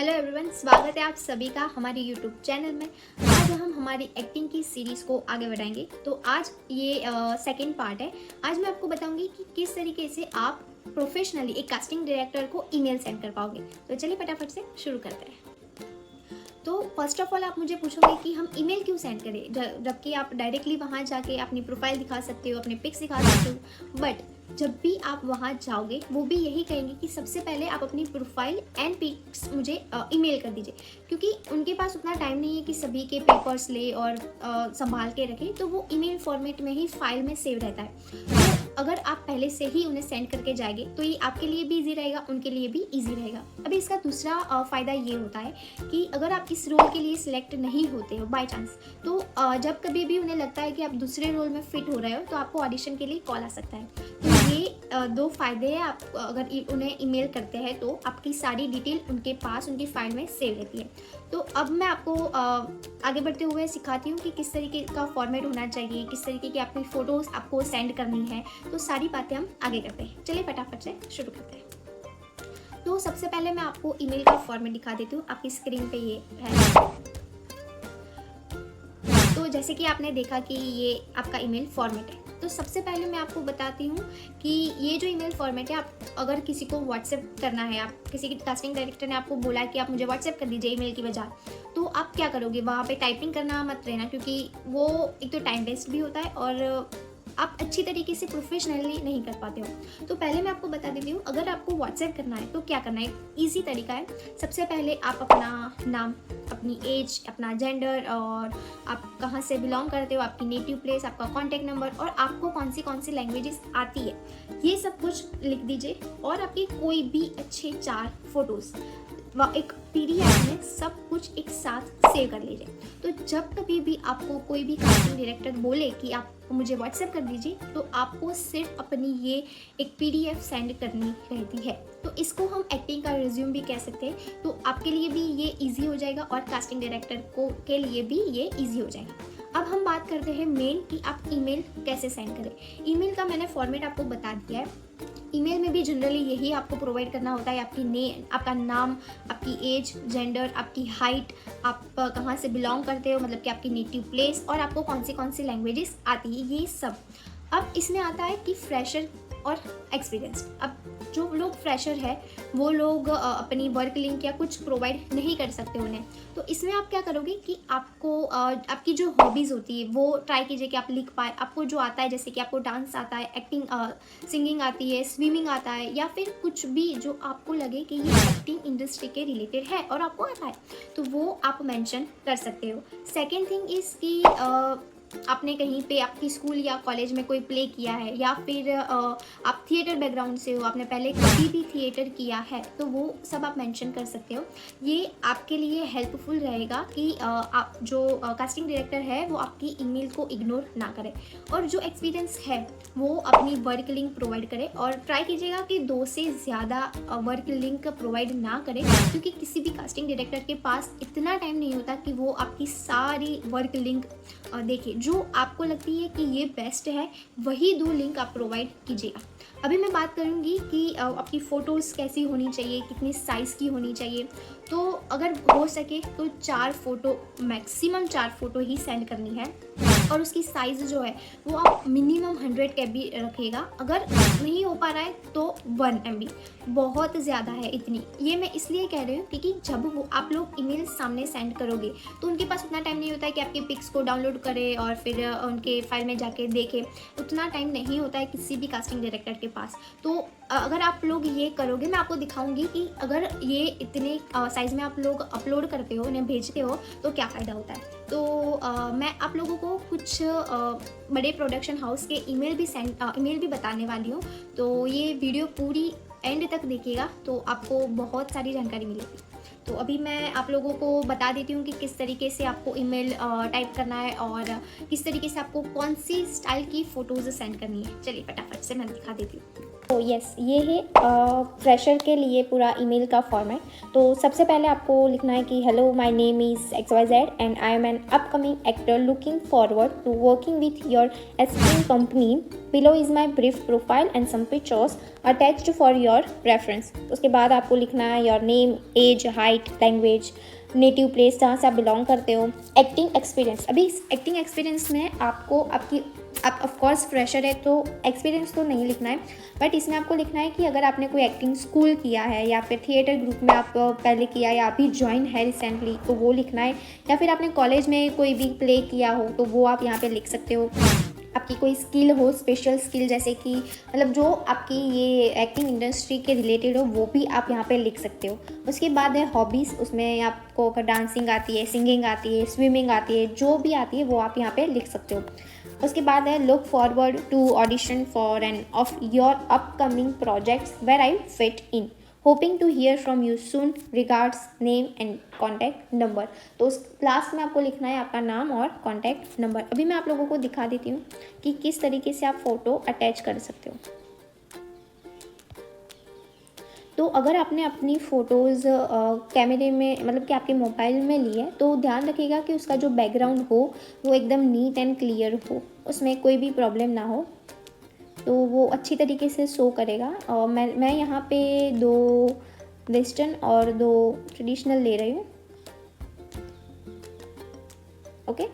Hello everyone, स्वागत है आप सभी का हमारे यूट्यूब चैनल में। आज हम हमारी एक्टिंग की सीरीज़ को आगे बढ़ाएंगे। तो आज ये सेकंड पार्ट है। आज मैं आपको बताऊंगी कि किस तरीके से आप प्रोफेशनली एक कास्टिंग डायरेक्टर को ईमेल सेंड कर पाओगे। तो चलिए फटाफट से शुरू करते हैं। तो फर्स्ट ऑफ ऑल आप मुझे पूछोगे कि हम ईमेल क्यों सेंड करें, जबकि आप डायरेक्टली वहाँ जाके अपनी प्रोफाइल दिखा सकते हो, अपने पिक्स दिखा सकते हो। बट जब भी आप वहाँ जाओगे वो भी यही कहेंगे कि सबसे पहले आप अपनी प्रोफाइल एंड पिक्स मुझे ईमेल कर दीजिए, क्योंकि उनके पास उतना टाइम नहीं है कि सभी के पेपर्स ले और संभाल के रखें। तो वो ईमेल फॉर्मेट में ही फाइल में सेव रहता है। तो अगर आप पहले से ही उन्हें सेंड करके जाएंगे तो ये आपके लिए भी ईजी रहेगा, उनके लिए भी ईजी रहेगा। अभी इसका दूसरा फ़ायदा ये होता है कि अगर आप इस रोल के लिए सिलेक्ट नहीं होते हो बाय चांस, तो जब कभी भी उन्हें लगता है कि आप दूसरे रोल में फिट हो रहे हो तो आपको ऑडिशन के लिए कॉल आ सकता है। तो ये दो फायदे हैं। आप अगर उन्हें ईमेल करते हैं तो आपकी सारी डिटेल उनके पास उनकी फाइल में सेव रहती है। तो अब मैं आपको आगे बढ़ते हुए सिखाती हूँ कि किस तरीके का फॉर्मेट होना चाहिए, किस तरीके की अपनी फ़ोटोज़ आपको सेंड करनी है। तो सारी बातें हम आगे करते हैं। चलिए फटाफट से शुरू करते हैं। तो सबसे पहले मैं आपको ईमेल का फॉर्मेट दिखा देती हूँ। आपकी स्क्रीन पे ये है। तो जैसे कि आपने देखा कि ये आपका ईमेल फॉर्मेट है। तो सबसे पहले मैं आपको बताती हूँ कि ये जो ईमेल फॉर्मेट है, आप अगर किसी को व्हाट्सएप करना है, आप किसी की कास्टिंग डायरेक्टर ने आपको बोला है कि आप मुझे व्हाट्सएप कर दीजिए ईमेल की बजाय, तो आप क्या करोगे, वहाँ पे टाइपिंग करना मत रहना, क्योंकि वो एक तो टाइम वेस्ट भी होता है और आप अच्छी तरीके से प्रोफेशनली नहीं कर पाते हो। तो पहले मैं आपको बता देती हूँ, अगर आपको व्हाट्सएप करना है तो क्या करना है। ईजी तरीका है। सबसे पहले आप अपना नाम, अपनी एज, अपना जेंडर और आप कहाँ से बिलोंग करते हो, आपकी नेटिव प्लेस, आपका कॉन्टैक्ट नंबर और आपको कौन सी लैंग्वेजेस आती है, ये सब कुछ लिख दीजिए। और आपकी कोई भी अच्छे 4 फोटोज़ एक PDF में सब कुछ एक साथ सेव कर लीजिए। तो जब कभी भी आपको कोई भी कास्टिंग डायरेक्टर बोले कि आप मुझे व्हाट्सएप कर दीजिए, तो आपको सिर्फ अपनी ये एक PDF सेंड करनी रहती है। तो इसको हम एक्टिंग का रिज्यूम भी कह सकते हैं। तो आपके लिए भी ये इजी हो जाएगा और कास्टिंग डायरेक्टर को के लिए भी ये इजी हो जाएगा। अब हम बात करते हैं मेन कि आप ईमेल कैसे सेंड करें। ईमेल का मैंने फॉर्मेट आपको बता दिया है। ईमेल में भी जनरली यही आपको प्रोवाइड करना होता है। आपका नाम, आपकी एज, जेंडर, आपकी हाइट, आप कहाँ से बिलोंग करते हो, मतलब कि आपकी नेटिव प्लेस और आपको कौन सी लैंग्वेजेस आती है, ये सब। अब इसमें आता है कि फ्रेशर और एक्सपीरियंस। अब जो लोग फ्रेशर है वो लोग अपनी वर्क लिंक या कुछ प्रोवाइड नहीं कर सकते उन्हें। तो इसमें आप क्या करोगे कि आपको आपकी जो हॉबीज़ होती है वो ट्राई कीजिए कि आप लिख पाए। आपको जो आता है, जैसे कि आपको डांस आता है, एक्टिंग, सिंगिंग आती है, स्विमिंग आता है, या फिर कुछ भी जो आपको लगे कि ये एक्टिंग इंडस्ट्री के रिलेटेड है और आपको आता है, तो वो आप मेंशन कर सकते हो। सेकेंड थिंग इज़ कि आपने कहीं पे आपकी स्कूल या कॉलेज में कोई प्ले किया है, या फिर आप थिएटर बैकग्राउंड से हो, आपने पहले कभी भी थिएटर किया है, तो वो सब आप मेंशन कर सकते हो। ये आपके लिए हेल्पफुल रहेगा कि आप जो कास्टिंग डायरेक्टर है वो आपकी ईमेल को इग्नोर ना करे। और जो एक्सपीरियंस है वो अपनी वर्क लिंक प्रोवाइड करे, और ट्राई कीजिएगा कि 2 से ज़्यादा वर्क लिंक प्रोवाइड ना करें, क्योंकि किसी भी कास्टिंग डायरेक्टर के पास इतना टाइम नहीं होता कि वो आपकी सारी वर्क लिंक देखिए। जो आपको लगती है कि ये बेस्ट है, वही 2 लिंक आप प्रोवाइड कीजिएगा। अभी मैं बात करूँगी कि आपकी फ़ोटोज़ कैसी होनी चाहिए, कितनी साइज़ की होनी चाहिए। तो अगर हो सके तो 4 फ़ोटो, मैक्सिमम 4 फ़ोटो ही सेंड करनी है। और उसकी साइज़ जो है वो आप मिनिमम 100 KB रखिएगा। अगर नहीं हो पा रहा है तो 1 MB, बहुत ज़्यादा है इतनी। ये मैं इसलिए कह रही हूँ क्योंकि जब वो आप लोग ईमेल सामने सेंड करोगे तो उनके पास उतना टाइम नहीं होता है कि आपके पिक्स को डाउनलोड करे और फिर उनके फाइल में जाके देखे। उतना टाइम नहीं होता है किसी भी कास्टिंग डायरेक्टर के पास। तो अगर आप लोग ये करोगे, मैं आपको दिखाऊंगी कि अगर ये इतने साइज़ में आप लोग अपलोड करते हो, उन्हें भेजते हो, तो क्या फ़ायदा होता है। तो मैं आप लोगों को कुछ बड़े प्रोडक्शन हाउस के ईमेल भी बताने वाली हूँ। तो ये वीडियो पूरी एंड तक देखिएगा तो आपको बहुत सारी जानकारी मिलेगी। तो अभी मैं आप लोगों को बता देती हूँ कि किस तरीके से आपको ईमेल टाइप करना है और किस तरीके से आपको कौन सी स्टाइल की फ़ोटोज़ सेंड करनी है। चलिए फटाफट से मैं दिखा देती हूँ। तो यस, ये है फ्रेशर के लिए पूरा ईमेल का फॉर्मेट। तो सबसे पहले आपको लिखना है कि hello, my name is XYZ and I am an upcoming actor looking forward to working with your acting company. Below is my brief profile and some pictures. Attached for your preference. उसके बाद आपको लिखना है your name, age, height, language, native place जहाँ से आप belong करते हो, एक्टिंग एक्सपीरियंस। अभी इस एक्टिंग एक्सपीरियंस में आपको आप ऑफकोर्स फ्रेशर है तो एक्सपीरियंस तो नहीं लिखना है, बट इसमें आपको लिखना है कि अगर आपने कोई एक्टिंग स्कूल किया है या फिर थिएटर ग्रुप में आप पहले किया या अभी ज्वाइन है रिसेंटली तो वो लिखना है, या फिर आपने कॉलेज में कोई भी प्ले किया हो तो वो आप यहाँ पे लिख सकते हो। आपकी कोई स्किल हो, स्पेशल स्किल, जैसे कि मतलब जो आपकी ये एक्टिंग इंडस्ट्री के रिलेटेड हो वो भी आप यहाँ पे लिख सकते हो। उसके बाद है हॉबीज़, उसमें आपको अगर डांसिंग आती है, सिंगिंग आती है, स्विमिंग आती है, जो भी आती है वो आप यहाँ पे लिख सकते हो। उसके बाद है look forward to audition for an of your upcoming projects where I fit in, hoping to hear from you soon, regards, name and contact number. तो उस लास्ट में आपको लिखना है आपका नाम और कॉन्टैक्ट नंबर। अभी मैं आप लोगों को दिखा देती हूँ कि किस तरीके से आप फ़ोटो अटैच कर सकते हो। तो अगर आपने अपनी फ़ोटोज़ कैमरे में मतलब कि आपके मोबाइल में ली है तो ध्यान रखिएगा कि उसका जो बैकग्राउंड हो वो एकदम नीट एंड क्लियर हो, उसमें कोई भी प्रॉब्लम ना हो, तो वो अच्छी तरीके से शो करेगा। और मैं यहाँ पे 2 वेस्टर्न और 2 ट्रेडिशनल ले रही हूँ, ओके।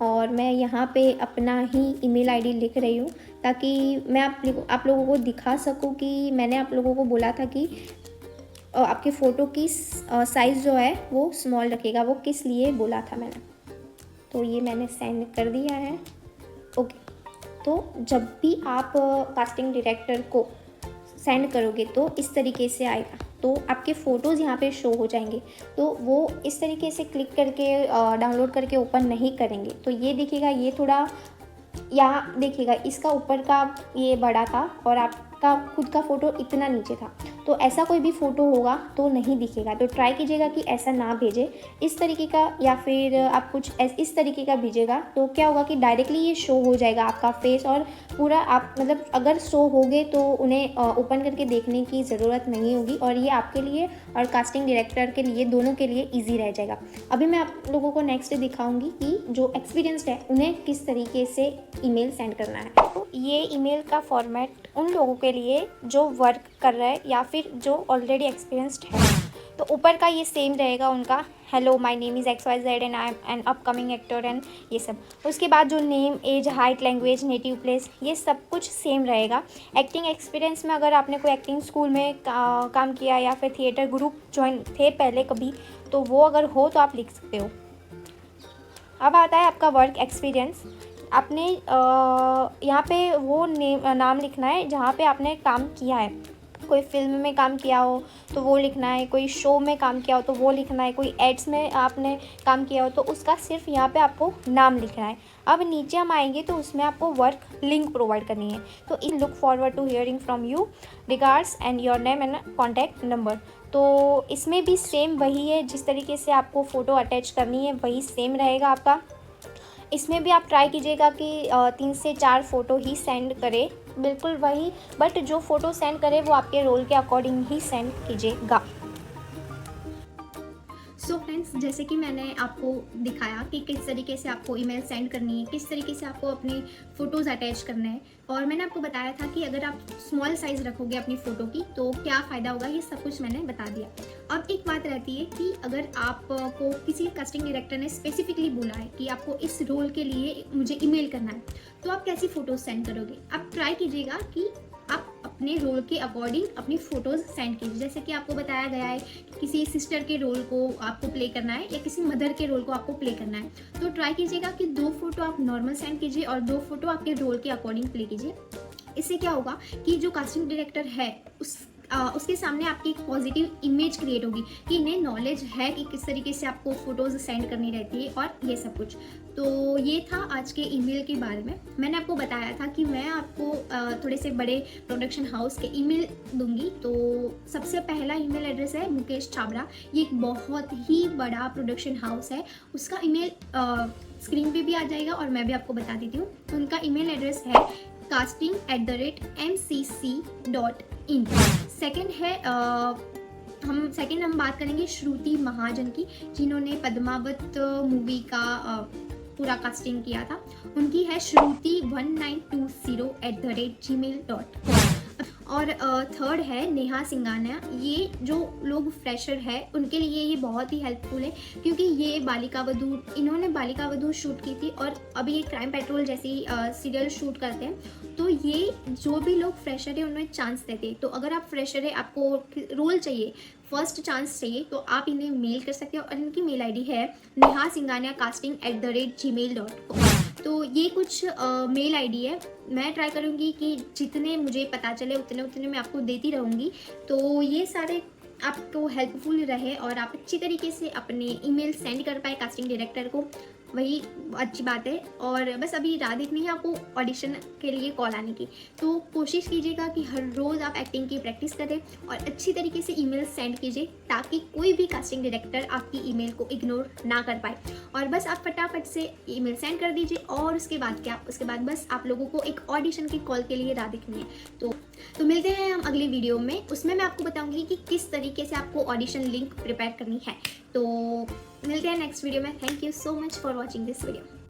और मैं यहाँ पे अपना ही ईमेल आईडी लिख रही हूँ ताकि मैं आप लोगों को दिखा सकूँ कि मैंने आप लोगों को बोला था कि आपके फ़ोटो की साइज़ जो है वो स्मॉल रखेगा, वो किस लिए बोला था मैंने। तो ये मैंने सेंड कर दिया है, ओके। तो जब भी आप कास्टिंग डायरेक्टर को सेंड करोगे तो इस तरीके से आएगा, तो आपके फ़ोटोज़ यहाँ पे शो हो जाएंगे। तो वो इस तरीके से क्लिक करके डाउनलोड करके ओपन नहीं करेंगे। तो ये देखिएगा, ये थोड़ा यहाँ देखिएगा, इसका ऊपर का ये बड़ा था और आपका खुद का फ़ोटो इतना नीचे था, तो ऐसा कोई भी फ़ोटो होगा तो नहीं दिखेगा। तो ट्राई कीजिएगा कि ऐसा ना भेजें इस तरीके का, या फिर आप कुछ इस तरीके का भेजिएगा। तो क्या होगा कि डायरेक्टली ये शो हो जाएगा आपका फेस, और पूरा आप मतलब अगर शो होगे तो उन्हें ओपन करके देखने की ज़रूरत नहीं होगी, और ये आपके लिए और कास्टिंग डायरेक्टर के लिए दोनों के लिए ईजी रह जाएगा। अभी मैं आप लोगों को नेक्स्ट दिखाऊंगी कि जो एक्सपीरियंस्ड है उन्हें किस तरीके से ईमेल सेंड करना है। तो ये ईमेल का फॉर्मेट उन लोगों के लिए जो वर्क कर रहा है या फिर जो ऑलरेडी एक्सपीरियंस्ड है। तो ऊपर का ये सेम रहेगा उनका, hello my name is XYZ and I am an upcoming actor and ये सब। उसके बाद जो name, age, height, language, native place, ये सब कुछ सेम रहेगा। एक्टिंग एक्सपीरियंस में अगर आपने कोई एक्टिंग स्कूल में काम किया या फिर थिएटर ग्रुप ज्वाइन थे पहले कभी, तो वो अगर हो तो आप लिख सकते हो। अब आता है आपका वर्क एक्सपीरियंस। आपने यहाँ पे वो नाम लिखना है जहाँ पे आपने काम किया है। कोई फिल्म में काम किया हो तो वो लिखना है, कोई शो में काम किया हो तो वो लिखना है, कोई एड्स में आपने काम किया हो तो उसका सिर्फ यहाँ पे आपको नाम लिखना है। अब नीचे हम आएंगे तो उसमें आपको वर्क लिंक प्रोवाइड करनी है। तो in look forward to hearing from you, regards and your name and contact number. तो इसमें भी सेम वही है, जिस तरीके से आपको फ़ोटो अटैच करनी है वही सेम रहेगा आपका। इसमें भी आप ट्राई कीजिएगा कि 3 से 4 फ़ोटो ही सेंड करें, बिल्कुल वही, बट जो फ़ोटो सेंड करे वो आपके रोल के अकॉर्डिंग ही सेंड कीजिएगा। सो फ्रेंड्स, जैसे कि मैंने आपको दिखाया कि किस तरीके से आपको ईमेल सेंड करनी है, किस तरीके से आपको अपनी फ़ोटोज़ अटैच करना है, और मैंने आपको बताया था कि अगर आप स्मॉल साइज़ रखोगे अपनी फ़ोटो की तो क्या फ़ायदा होगा, ये सब कुछ मैंने बता दिया। अब एक बात रहती है कि अगर आपको किसी कास्टिंग डायरेक्टर ने स्पेसिफिकली बोला है कि आपको इस रोल के लिए मुझे ईमेल करना है, तो आप कैसी फ़ोटोज़ सेंड करोगे। आप ट्राई कीजिएगा कि आप अपने रोल के अकॉर्डिंग अपनी फ़ोटोज़ सेंड कीजिए। जैसे कि आपको बताया गया है कि किसी सिस्टर के रोल को आपको प्ले करना है या किसी मदर के रोल को आपको प्ले करना है, तो ट्राई कीजिएगा कि 2 फ़ोटो आप नॉर्मल सेंड कीजिए और 2 फ़ोटो आपके रोल के अकॉर्डिंग प्ले कीजिए। इससे क्या होगा कि जो कास्टिंग डायरेक्टर है उसके सामने आपकी एक पॉजिटिव इमेज क्रिएट होगी कि इन्हें नॉलेज है कि किस तरीके से आपको फ़ोटोज़ सेंड करनी रहती है और ये सब कुछ। तो ये था आज के ईमेल के बारे में। मैंने आपको बताया था कि मैं आपको थोड़े से बड़े प्रोडक्शन हाउस के ईमेल दूंगी। तो सबसे पहला ईमेल एड्रेस है मुकेश छाबड़ा। ये एक बहुत ही बड़ा प्रोडक्शन हाउस है, उसका ईमेल स्क्रीन पे भी आ जाएगा और मैं भी आपको बता देती हूँ। उनका ईमेल एड्रेस है casting@mcc.in। सेकेंड है हम बात करेंगे श्रुति महाजन की, जिन्होंने पद्मावत मूवी का पूरा कास्टिंग किया था। उनकी है shruti1920@gmail.com। और थर्ड है नेहा सिंघानिया। ये जो लोग फ्रेशर है उनके लिए ये बहुत ही हेल्पफुल है, क्योंकि ये बालिका वधू, इन्होंने बालिका वधू शूट की थी और अभी ये क्राइम पेट्रोल जैसी सीरियल शूट करते हैं। तो ये जो भी लोग फ्रेशर है उन्हें चांस देते हैं। तो अगर आप फ्रेशर है, आपको रोल चाहिए, फर्स्ट चांस चाहिए, तो आप इन्हें मेल कर सकते हो। और इनकी मेल आईडी है nehasinghania@gmail.com। तो ये कुछ मेल आईडी है। मैं ट्राई करूँगी कि जितने मुझे पता चले उतने मैं आपको देती रहूँगी। तो ये सारे आपको हेल्पफुल रहे और आप अच्छी तरीके से अपने ईमेल सेंड कर पाए कास्टिंग डायरेक्टर को, वही अच्छी बात है। और बस अभी राह देखनी है आपको ऑडिशन के लिए कॉल आने की। तो कोशिश कीजिएगा कि हर रोज़ आप एक्टिंग की प्रैक्टिस करें और अच्छी तरीके से ईमेल सेंड कीजिए, ताकि कोई भी कास्टिंग डायरेक्टर आपकी ईमेल को इग्नोर ना कर पाए। और बस आप फटाफट से ईमेल सेंड कर दीजिए। और उसके बाद क्या, उसके बाद बस आप लोगों को एक ऑडिशन की कॉल के लिए राह देखनी है। तो मिलते हैं हम अगली वीडियो में। उसमें मैं आपको बताऊंगी कि किस तरीके से आपको ऑडिशन लिंक प्रिपेयर करनी है। तो मिलते हैं नेक्स्ट वीडियो में। Thank you so much for watching this video.